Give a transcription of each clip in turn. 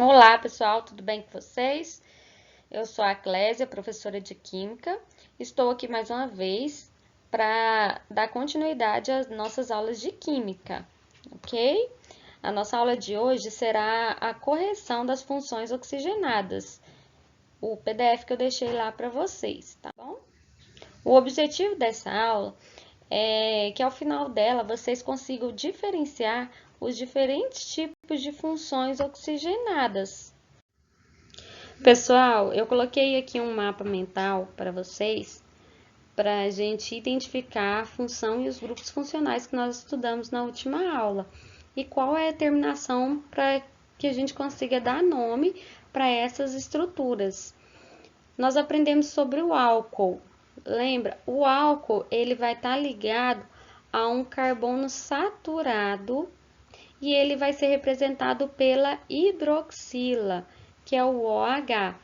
Olá, pessoal, tudo bem com vocês? Eu sou a Clésia, professora de Química. Estou aqui mais uma vez para dar continuidade às nossas aulas de Química, ok? A nossa aula de hoje será a correção das funções oxigenadas, o PDF que eu deixei lá para vocês, tá bom? O objetivo dessa aula é que ao final dela vocês consigam diferenciar os diferentes tipos de funções oxigenadas. Pessoal, eu coloquei aqui um mapa mental para vocês, para a gente identificar a função e os grupos funcionais que nós estudamos na última aula. E qual é a terminação para que a gente consiga dar nome para essas estruturas. Nós aprendemos sobre o álcool. Lembra? O álcool ele vai estar ligado a um carbono saturado e ele vai ser representado pela hidroxila, que é o OH.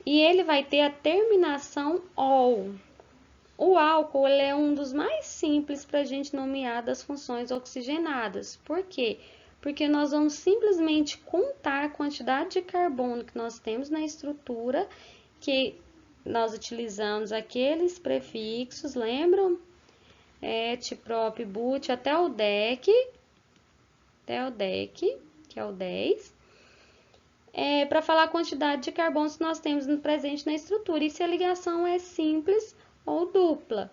E ele vai ter a terminação OL. O álcool ele é um dos mais simples para a gente nomear das funções oxigenadas. Por quê? Porque nós vamos simplesmente contar a quantidade de carbono que nós temos na estrutura, que nós utilizamos aqueles prefixos, lembram? Et, prop, but, até o DEC, que é o 10. Para falar a quantidade de carbonos que nós temos presente na estrutura e se a ligação é simples ou dupla,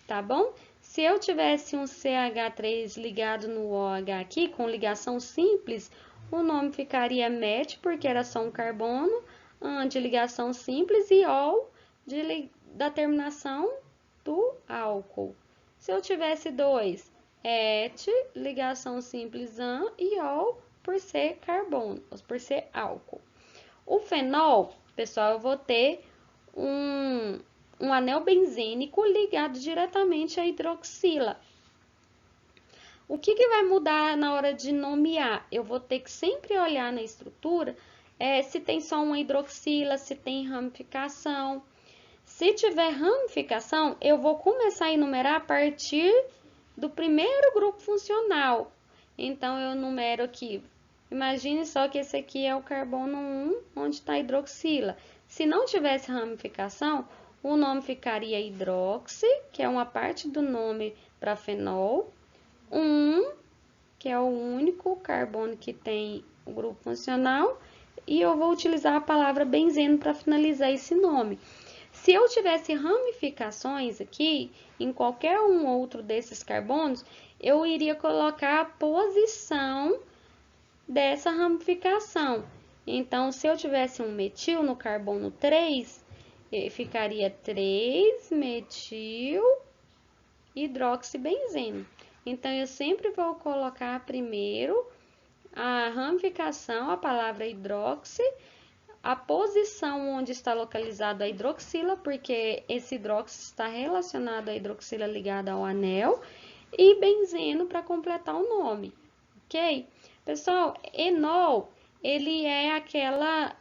tá bom? Se eu tivesse um CH3 ligado no OH aqui, com ligação simples, o nome ficaria MET, porque era só um carbono, AN de ligação simples e OL da terminação do álcool. Se eu tivesse dois, ET, ligação simples AN e OL, por ser carbono, por ser álcool. O fenol, pessoal, eu vou ter um anel benzênico ligado diretamente à hidroxila. O que vai mudar na hora de nomear? Eu vou ter que sempre olhar na estrutura se tem só uma hidroxila, se tem ramificação. Se tiver ramificação, eu vou começar a enumerar a partir do primeiro grupo funcional. Então, eu numero aqui. Imagine só que esse aqui é o carbono 1, onde está a hidroxila. Se não tivesse ramificação, o nome ficaria hidroxi, que é uma parte do nome para fenol. 1, que é o único carbono que tem o grupo funcional. E eu vou utilizar a palavra benzeno para finalizar esse nome. Se eu tivesse ramificações aqui, em qualquer um outro desses carbonos, eu iria colocar a posição dessa ramificação. Então, se eu tivesse um metil no carbono 3, ficaria 3-metil hidroxibenzeno. Então, eu sempre vou colocar primeiro a ramificação, a palavra hidroxi, a posição onde está localizada a hidroxila, porque esse hidroxi está relacionado à hidroxila ligada ao anel, e benzeno para completar o nome, ok? Pessoal, enol, ele é aquela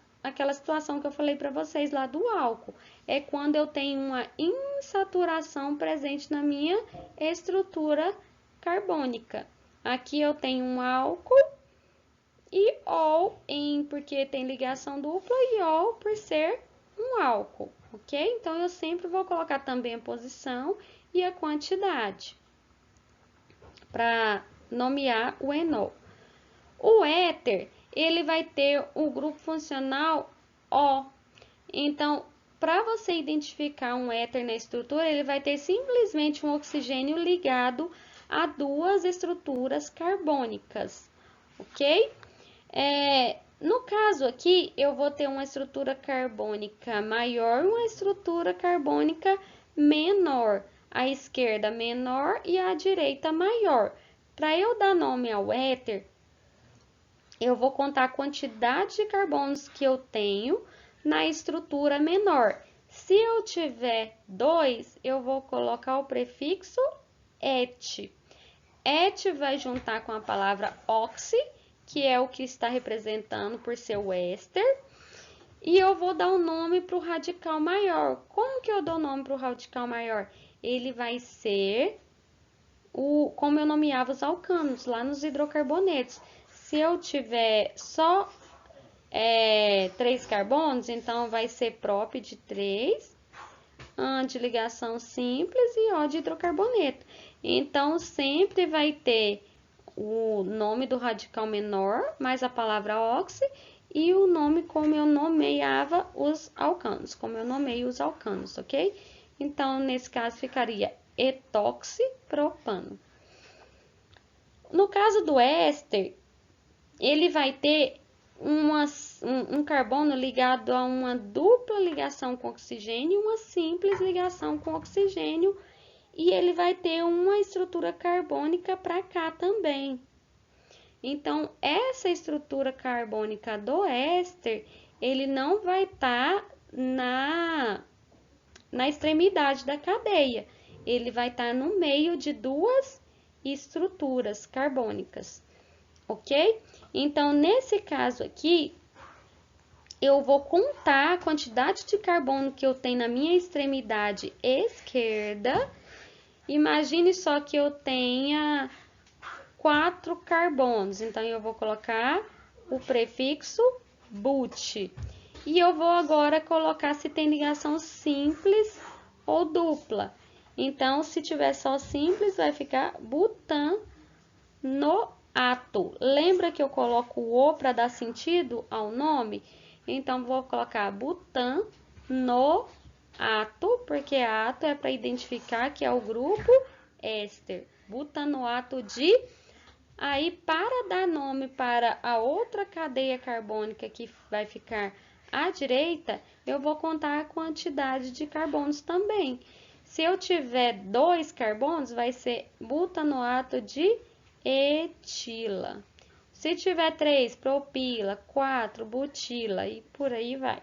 situação que eu falei para vocês lá do álcool. É quando eu tenho uma insaturação presente na minha estrutura carbônica. Aqui eu tenho um álcool e ol porque tem ligação dupla e ol por ser um álcool, ok? Então, eu sempre vou colocar também a posição e a quantidade para nomear o enol. O éter, ele vai ter o grupo funcional O. Então, para você identificar um éter na estrutura, ele vai ter simplesmente um oxigênio ligado a duas estruturas carbônicas, ok? No caso aqui, eu vou ter uma estrutura carbônica maior e uma estrutura carbônica menor. A esquerda menor e a direita maior. Para eu dar nome ao éter, eu vou contar a quantidade de carbonos que eu tenho na estrutura menor. Se eu tiver 2, eu vou colocar o prefixo et. Et vai juntar com a palavra oxi, que é o que está representando por ser o éster, e eu vou dar um nome para o radical maior. Como que eu dou nome para o radical maior? Ele vai ser como eu nomeava os alcanos, lá nos hidrocarbonetos. Se eu tiver só 3 carbonos, então vai ser prop de 3, AN de ligação simples e O de hidrocarboneto. Então, sempre vai ter o nome do radical menor, mais a palavra oxi, e o nome como eu nomeava os alcanos, como eu nomeio os alcanos, ok? Então, nesse caso, ficaria etoxipropano. No caso do éster, ele vai ter um carbono ligado a uma dupla ligação com oxigênio e uma simples ligação com oxigênio, e ele vai ter uma estrutura carbônica para cá também. Então, essa estrutura carbônica do éster, ele não vai estar na extremidade da cadeia, ele vai estar no meio de duas estruturas carbônicas, ok? Então, nesse caso aqui, eu vou contar a quantidade de carbono que eu tenho na minha extremidade esquerda. Imagine só que eu tenha 4 carbonos, então eu vou colocar o prefixo but. E eu vou agora colocar se tem ligação simples ou dupla. Então, se tiver só simples, vai ficar butanoato. Lembra que eu coloco o O para dar sentido ao nome? Então, vou colocar butanoato, porque ato é para identificar que é o grupo éster. Butanoato de... Aí, para dar nome para a outra cadeia carbônica que vai ficar à direita, eu vou contar a quantidade de carbonos também. Se eu tiver 2 carbonos, vai ser butanoato de etila. Se tiver 3, propila, 4, butila e por aí vai,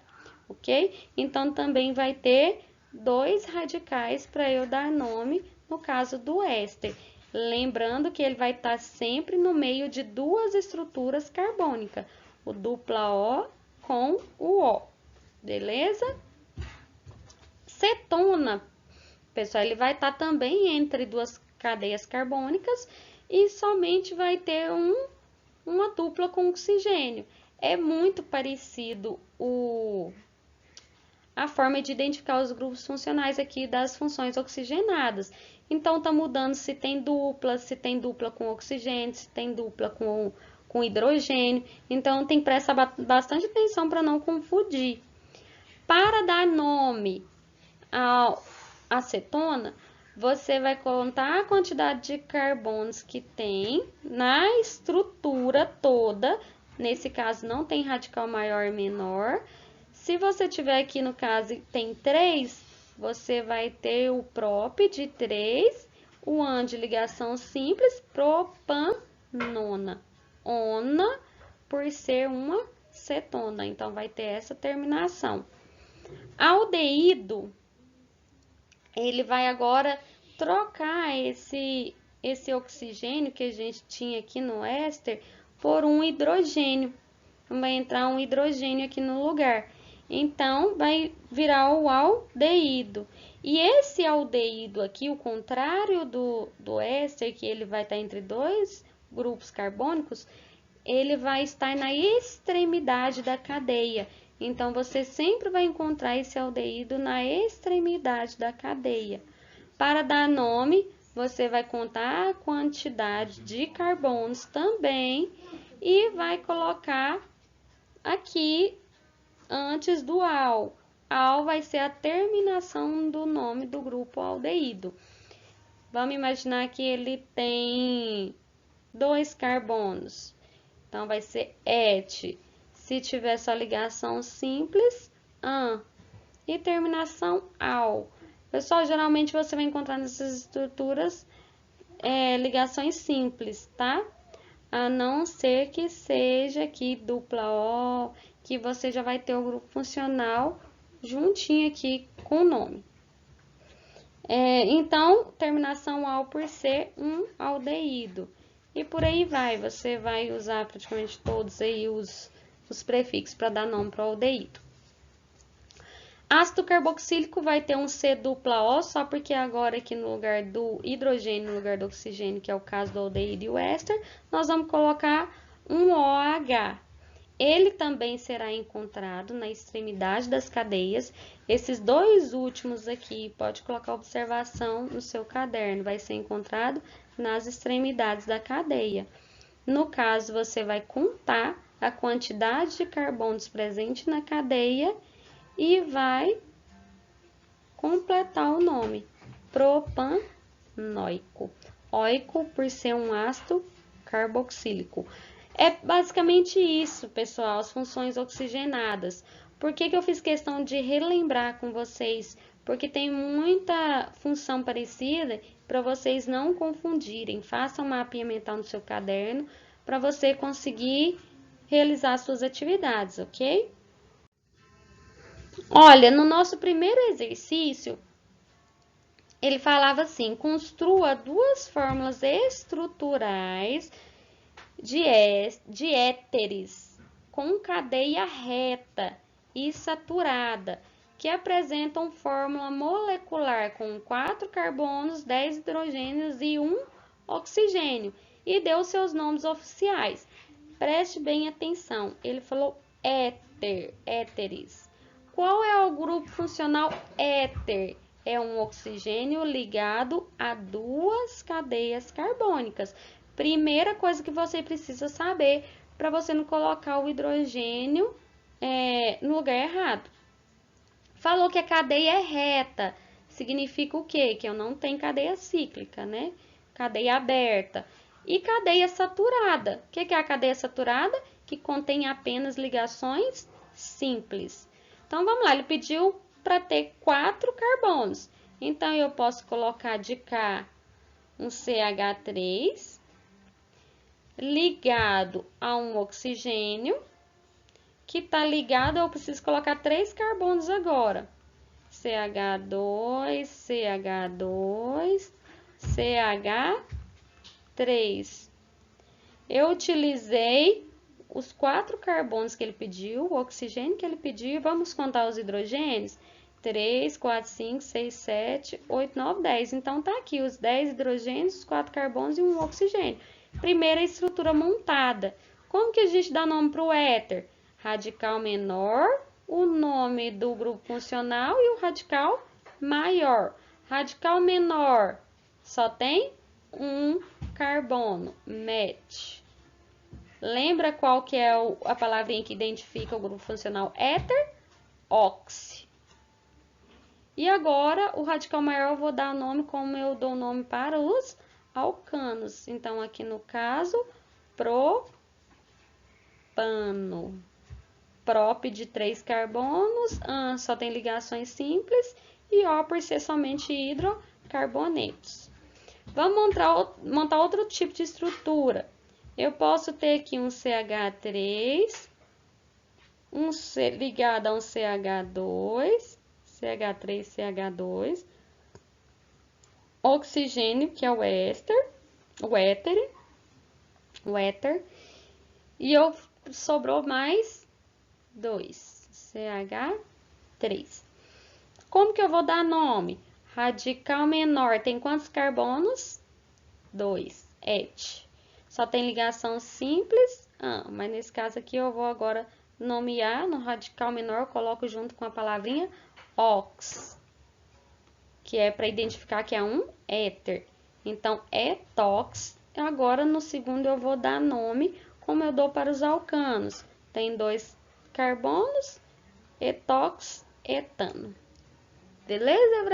ok? Então, também vai ter 2 radicais para eu dar nome no caso do éster. Lembrando que ele vai estar sempre no meio de duas estruturas carbônicas, o dupla O com o O, beleza? Cetona, pessoal, ele vai estar também entre duas cadeias carbônicas e somente vai ter uma dupla com oxigênio. É muito parecido a forma de identificar os grupos funcionais aqui das funções oxigenadas. Então, tá mudando se tem dupla com oxigênio, se tem dupla com hidrogênio. Então, tem que prestar bastante atenção para não confundir. Para dar nome à acetona, você vai contar a quantidade de carbonos que tem na estrutura toda. Nesse caso, não tem radical maior e menor. Se você tiver aqui no caso tem 3, você vai ter o prop de 3, o AN de ligação simples, propanona. Ona, por ser uma cetona, então vai ter essa terminação. Aldeído, ele vai agora trocar esse oxigênio que a gente tinha aqui no éster por um hidrogênio. Vai entrar um hidrogênio aqui no lugar. Então, vai virar o aldeído. E esse aldeído aqui, o contrário do éster, que ele vai estar entre dois grupos carbônicos, ele vai estar na extremidade da cadeia. Então, você sempre vai encontrar esse aldeído na extremidade da cadeia. Para dar nome, você vai contar a quantidade de carbonos também e vai colocar aqui antes do al. Al vai ser a terminação do nome do grupo aldeído. Vamos imaginar que ele tem 2 carbonos. Então, vai ser et. Se tiver só ligação simples, an. E terminação al. Pessoal, geralmente você vai encontrar nessas estruturas ligações simples, tá? A não ser que seja aqui dupla O, que você já vai ter o grupo funcional juntinho aqui com o nome. Então, terminação al por ser um aldeído. E por aí vai, você vai usar praticamente todos aí os prefixos para dar nome para o aldeído. Ácido carboxílico vai ter um C dupla O, só porque agora aqui no lugar do hidrogênio, no lugar do oxigênio, que é o caso do aldeído e o éster, nós vamos colocar um OH. Ele também será encontrado na extremidade das cadeias. Esses dois últimos aqui, pode colocar observação no seu caderno, vai ser encontrado nas extremidades da cadeia. No caso, você vai contar a quantidade de carbonos presente na cadeia e vai completar o nome, propanoico. Oico por ser um ácido carboxílico. É basicamente isso, pessoal, as funções oxigenadas. Por que eu fiz questão de relembrar com vocês? Porque tem muita função parecida para vocês não confundirem. Faça um mapinha mental no seu caderno para você conseguir realizar suas atividades, ok? Olha, no nosso primeiro exercício, ele falava assim: construa duas fórmulas estruturais de éteres com cadeia reta e saturada, que apresentam fórmula molecular com 4 carbonos, 10 hidrogênios e 1 oxigênio, e deu seus nomes oficiais. Preste bem atenção, ele falou éteres. Qual é o grupo funcional éter? É um oxigênio ligado a duas cadeias carbônicas. Primeira coisa que você precisa saber para você não colocar o hidrogênio no lugar errado. Falou que a cadeia é reta. Significa o quê? Que eu não tenho cadeia cíclica, né? Cadeia aberta. E cadeia saturada. O que é a cadeia saturada? Que contém apenas ligações simples. Então, vamos lá. Ele pediu para ter 4 carbonos. Então, eu posso colocar de cá um CH3 ligado a um oxigênio, que está ligado, eu preciso colocar 3 carbonos agora. CH2, CH2, CH3. Eu utilizei os 4 carbonos que ele pediu, o oxigênio que ele pediu, vamos contar os hidrogênios? 3, 4, 5, 6, 7, 8, 9, 10. Então, tá aqui os 10 hidrogênios, os 4 carbonos e um oxigênio. Primeira estrutura montada. Como que a gente dá nome para o éter? Radical menor, o nome do grupo funcional e o radical maior. Radical menor só tem um carbono, MET. Lembra qual que é a palavrinha que identifica o grupo funcional éter? Oxi. E agora, o radical maior eu vou dar o nome como eu dou o nome para os alcanos. Então, aqui no caso, propano. Prop de 3 carbonos, an só tem ligações simples e O por ser somente hidrocarbonetos. Vamos montar outro tipo de estrutura. Eu posso ter aqui um CH3, ligado a um CH2, CH3, CH2, oxigênio, que é o éter, e sobrou mais 2, CH3. Como que eu vou dar nome? Radical menor tem quantos carbonos? 2, et. Só tem ligação simples, mas nesse caso aqui eu vou agora nomear no radical menor, coloco junto com a palavrinha ox, que é para identificar que é um éter. Então, etox. Agora, no segundo, eu vou dar nome, como eu dou para os alcanos. Tem 2 carbonos, etox, etano. Beleza?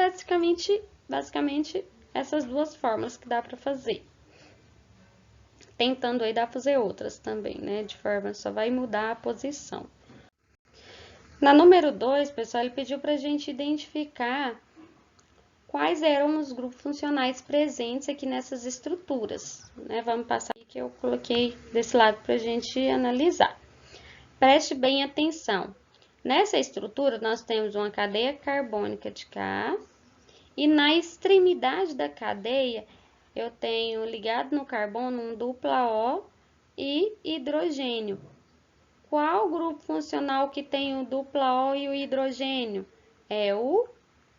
Basicamente, essas duas formas que dá para fazer. Tentando aí dá para fazer outras também, né? De forma, só vai mudar a posição. Na número 2, pessoal, ele pediu para a gente identificar quais eram os grupos funcionais presentes aqui nessas estruturas, né? Vamos passar aqui que eu coloquei desse lado para a gente analisar. Preste bem atenção. Nessa estrutura, nós temos uma cadeia carbônica de cá, e na extremidade da cadeia, eu tenho ligado no carbono um dupla O e hidrogênio. Qual grupo funcional que tem o dupla O e o hidrogênio? É o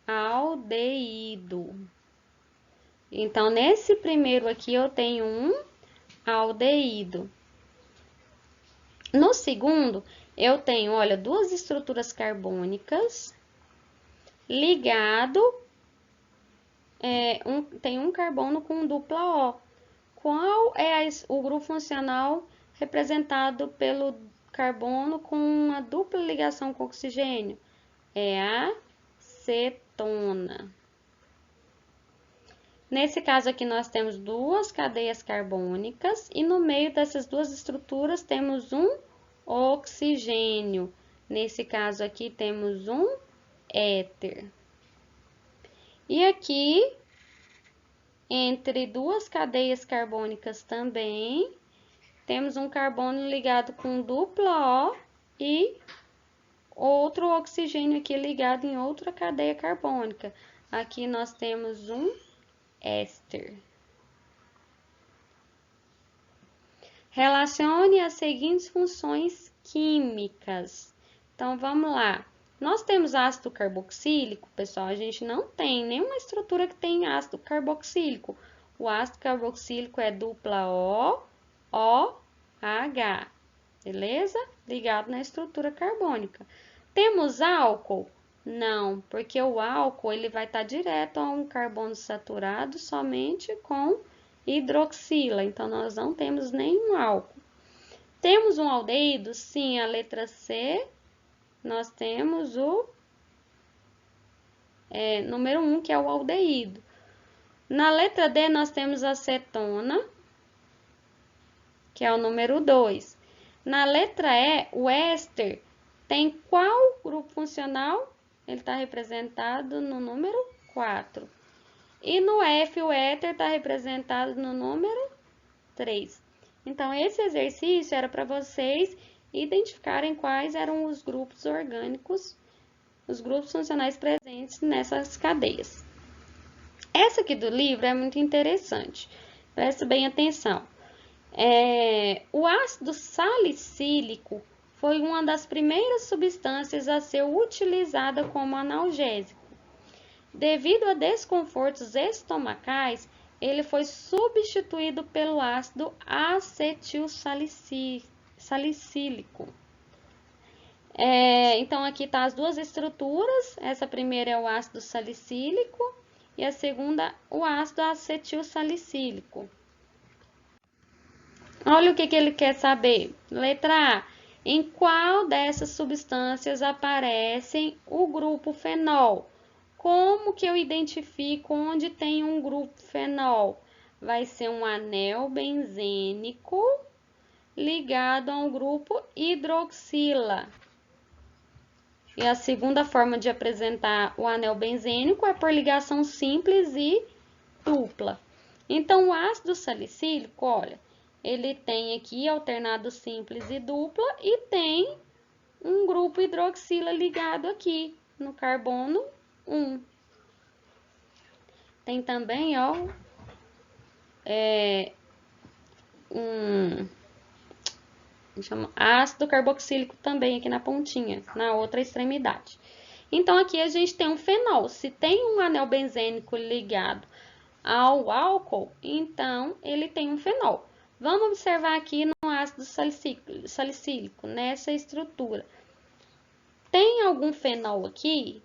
aldeído. Então, nesse primeiro aqui, eu tenho um aldeído. No segundo, eu tenho, olha, duas estruturas carbônicas ligado, tem um carbono com dupla O. Qual é o grupo funcional representado pelo carbono com uma dupla ligação com oxigênio? É a cetona. Nesse caso aqui, nós temos duas cadeias carbônicas e no meio dessas duas estruturas temos um oxigênio. Nesse caso aqui, temos um éter. E aqui, entre duas cadeias carbônicas também, temos um carbono ligado com dupla O e outro oxigênio aqui ligado em outra cadeia carbônica. Aqui nós temos um éster. Relacione as seguintes funções químicas. Então, vamos lá. Nós temos ácido carboxílico, pessoal, a gente não tem nenhuma estrutura que tem ácido carboxílico. O ácido carboxílico é dupla O, OH, beleza? Ligado na estrutura carbônica. Temos álcool? Não, porque o álcool ele vai estar direto a um carbono saturado somente com hidroxila, então nós não temos nenhum álcool. Temos um aldeído? Sim, a letra C, nós temos o número 1, que é o aldeído. Na letra D, nós temos a cetona, que é o número 2. Na letra E, o éster tem qual grupo funcional? Ele está representado no número 4. E no F, o éter está representado no número 3. Então, esse exercício era para vocês identificarem quais eram os grupos orgânicos, os grupos funcionais presentes nessas cadeias. Essa aqui do livro é muito interessante. Presta bem atenção. O ácido salicílico foi uma das primeiras substâncias a ser utilizada como analgésico. Devido a desconfortos estomacais, ele foi substituído pelo ácido acetilsalicílico. Então, aqui está as duas estruturas. Essa primeira é o ácido salicílico e a segunda, o ácido acetilsalicílico. Olha o que ele quer saber. Letra A. Em qual dessas substâncias aparecem o grupo fenol? Como que eu identifico onde tem um grupo fenol? Vai ser um anel benzênico ligado a um grupo hidroxila. E a segunda forma de apresentar o anel benzênico é por ligação simples e dupla. Então, o ácido salicílico, olha, ele tem aqui alternado simples e dupla e tem um grupo hidroxila ligado aqui no carbono 1. Tem também, ó, ácido carboxílico também aqui na pontinha, na outra extremidade. Então, aqui a gente tem um fenol. Se tem um anel benzênico ligado ao álcool, então ele tem um fenol. Vamos observar aqui no ácido salicílico, nessa estrutura. Tem algum fenol aqui?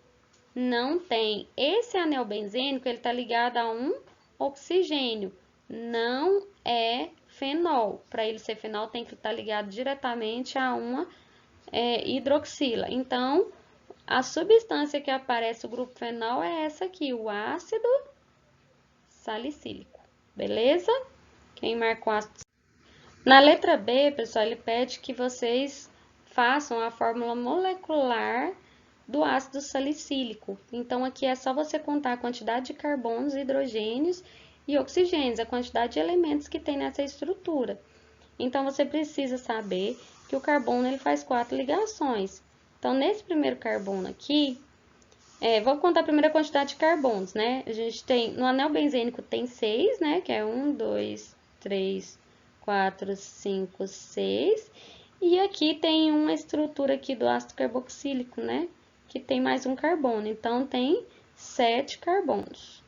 Não tem. Esse anel benzênico, ele está ligado a um oxigênio. Não é fenol. Para ele ser fenol, tem que estar ligado diretamente a uma hidroxila. Então, a substância que aparece o grupo fenol é essa aqui, o ácido salicílico. Beleza? Quem marcou ácido? Na letra B, pessoal, ele pede que vocês façam a fórmula molecular do ácido salicílico. Então, aqui é só você contar a quantidade de carbonos, hidrogênios e oxigênios, a quantidade de elementos que tem nessa estrutura. Então, você precisa saber que o carbono ele faz 4 ligações. Então, nesse primeiro carbono aqui, vou contar a primeira quantidade de carbonos, né? A gente tem, no anel benzênico tem 6, né? Que é 1, 2, 3, 4, 5, 6. E aqui tem uma estrutura aqui do ácido carboxílico, né? Que tem mais um carbono. Então, tem 7 carbonos.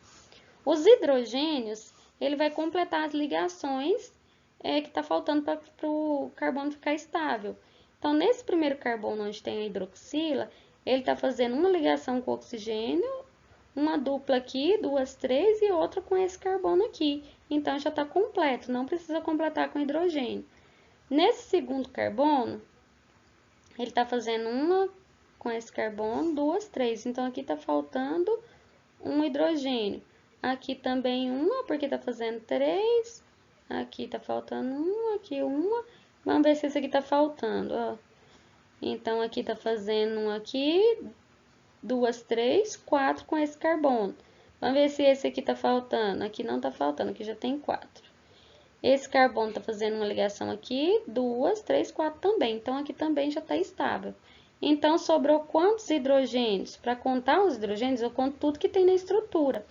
Os hidrogênios, ele vai completar as ligações que está faltando para o carbono ficar estável. Então, nesse primeiro carbono onde tem a hidroxila, ele está fazendo uma ligação com o oxigênio, uma dupla aqui, 2, 3 e outra com esse carbono aqui. Então, já está completo, não precisa completar com hidrogênio. Nesse segundo carbono, ele está fazendo uma com esse carbono, 2, 3. Então, aqui está faltando um hidrogênio. Aqui também uma, porque está fazendo 3. Aqui está faltando uma, aqui uma. Vamos ver se esse aqui está faltando, ó. Então, aqui está fazendo um aqui, 2, 3, 4 com esse carbono. Vamos ver se esse aqui está faltando. Aqui não está faltando, aqui já tem 4. Esse carbono está fazendo uma ligação aqui, 2, 3, 4 também. Então, aqui também já está estável. Então, sobrou quantos hidrogênios? Para contar os hidrogênios, eu conto tudo que tem na estrutura.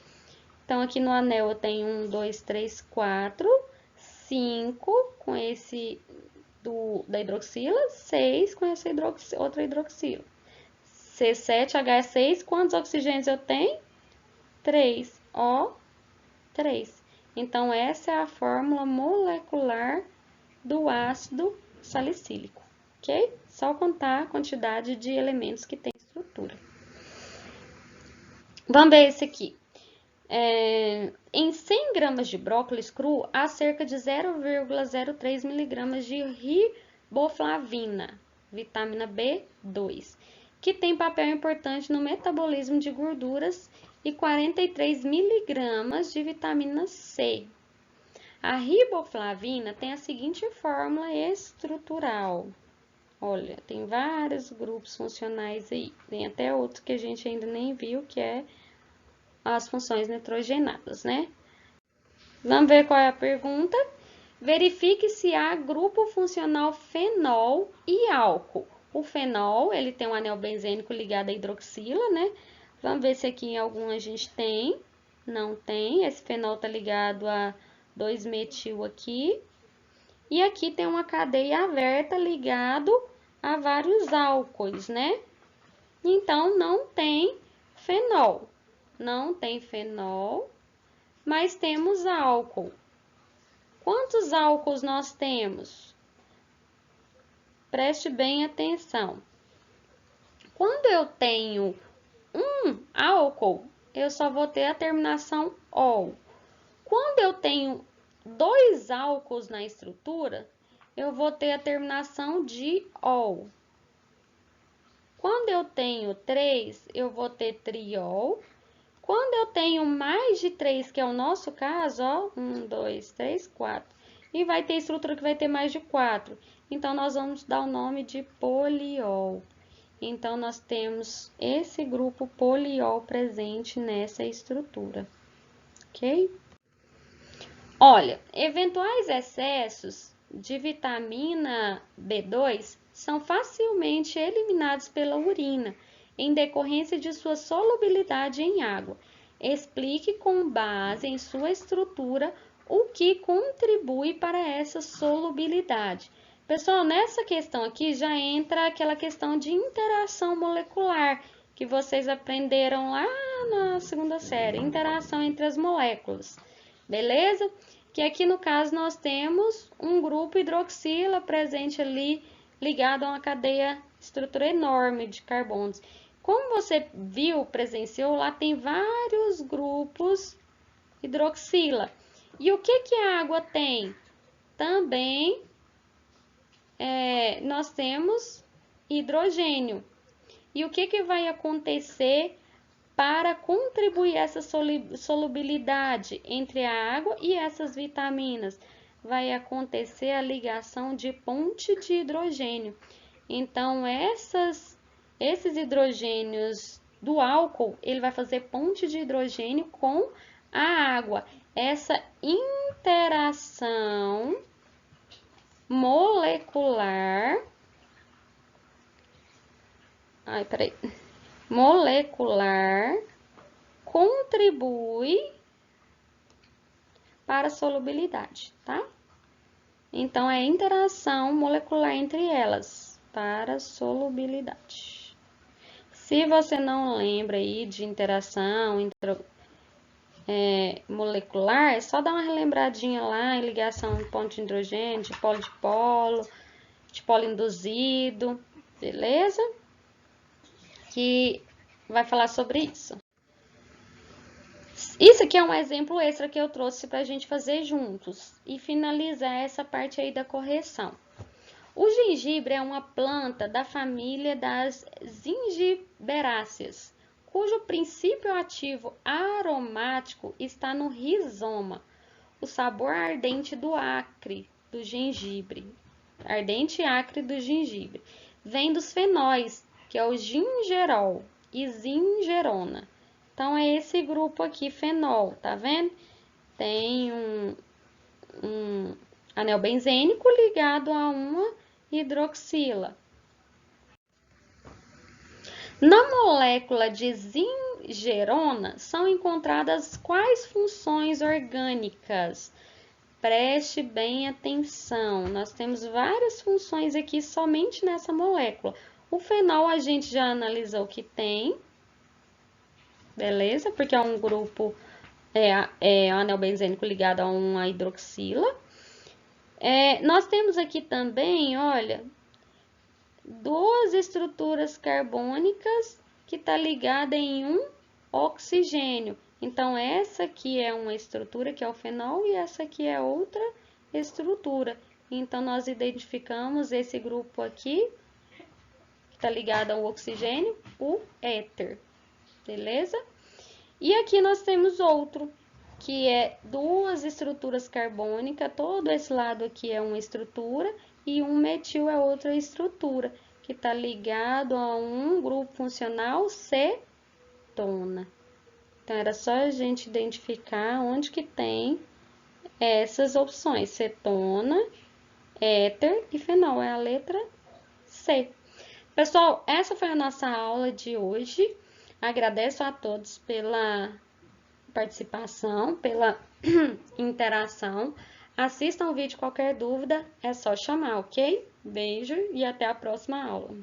Então, aqui no anel eu tenho 1, 2, 3, 4, 5 com esse da hidroxila, 6 com essa outra hidroxila. C7H6, quantos oxigênios eu tenho? 3, O3. Então, essa é a fórmula molecular do ácido salicílico, ok? Só contar a quantidade de elementos que tem estrutura. Vamos ver esse aqui. Em 100 gramas de brócolis cru, há cerca de 0,03 miligramas de riboflavina, vitamina B2, que tem papel importante no metabolismo de gorduras, e 43 miligramas de vitamina C. A riboflavina tem a seguinte fórmula estrutural. Olha, tem vários grupos funcionais aí. Tem até outro que a gente ainda nem viu, que é as funções nitrogenadas, né? Vamos ver qual é a pergunta. Verifique se há grupo funcional fenol e álcool. O fenol, ele tem um anel benzênico ligado à hidroxila, né? Vamos ver se aqui em algum a gente tem. Não tem. Esse fenol tá ligado a 2-metil aqui. E aqui tem uma cadeia aberta ligado a vários álcoois, né? Então, não tem fenol. Não tem fenol, mas temos álcool. Quantos álcools nós temos? Preste bem atenção. Quando eu tenho um álcool, eu só vou ter a terminação -ol. Quando eu tenho 2 álcools na estrutura, eu vou ter a terminação de -ol. Quando eu tenho 3, eu vou ter triol. Quando eu tenho mais de 3, que é o nosso caso, ó, 1, 2, 3, 4, e vai ter estrutura que vai ter mais de 4, então nós vamos dar o nome de poliol. Então, nós temos esse grupo poliol presente nessa estrutura, ok? Olha, eventuais excessos de vitamina B2 são facilmente eliminados pela urina, em decorrência de sua solubilidade em água. Explique com base em sua estrutura o que contribui para essa solubilidade. Pessoal, nessa questão aqui já entra aquela questão de interação molecular que vocês aprenderam lá na segunda série, interação entre as moléculas, beleza? Que aqui no caso nós temos um grupo hidroxila presente ali ligado a uma cadeia estrutura enorme de carbonos. Como você viu, presenciou, lá tem vários grupos hidroxila. E o que a água tem? Também nós temos hidrogênio. E o que vai acontecer para contribuir essa solubilidade entre a água e essas vitaminas? Vai acontecer a ligação de ponte de hidrogênio. Então, esses hidrogênios do álcool, ele vai fazer ponte de hidrogênio com a água. Essa interação molecular, molecular contribui para a solubilidade, tá? Então, é interação molecular entre elas para a solubilidade. Se você não lembra aí de interação molecular, é só dar uma relembradinha lá em ligação de ponto de hidrogênio, de polo induzido, beleza? Que vai falar sobre isso. Isso aqui é um exemplo extra que eu trouxe para a gente fazer juntos e finalizar essa parte aí da correção. O gengibre é uma planta da família das zingiberáceas, cujo princípio ativo aromático está no rizoma. O sabor ardente do acre do gengibre, ardente e acre do gengibre, vem dos fenóis, que é o gingerol e zingerona. Então, é esse grupo aqui, fenol, tá vendo? Tem um anel benzênico ligado a uma hidroxila. Na molécula de zingerona são encontradas quais funções orgânicas? Preste bem atenção, nós temos várias funções aqui somente nessa molécula. O fenol a gente já analisou que tem, beleza? Porque é um grupo, anel benzênico ligado a uma hidroxila. Nós temos aqui também, olha, duas estruturas carbônicas que está ligada em um oxigênio. Então, essa aqui é uma estrutura, que é o fenol, e essa aqui é outra estrutura. Então, nós identificamos esse grupo aqui, que está ligado ao oxigênio, o éter, beleza? E aqui nós temos outro, que é duas estruturas carbônicas, todo esse lado aqui é uma estrutura, e um metil é outra estrutura, que está ligado a um grupo funcional cetona. Então, era só a gente identificar onde que tem essas opções, cetona, éter e fenol, é a letra C. Pessoal, essa foi a nossa aula de hoje. Agradeço a todos pela participação, pela interação. Assistam o vídeo, qualquer dúvida é só chamar, ok? Beijo e até a próxima aula.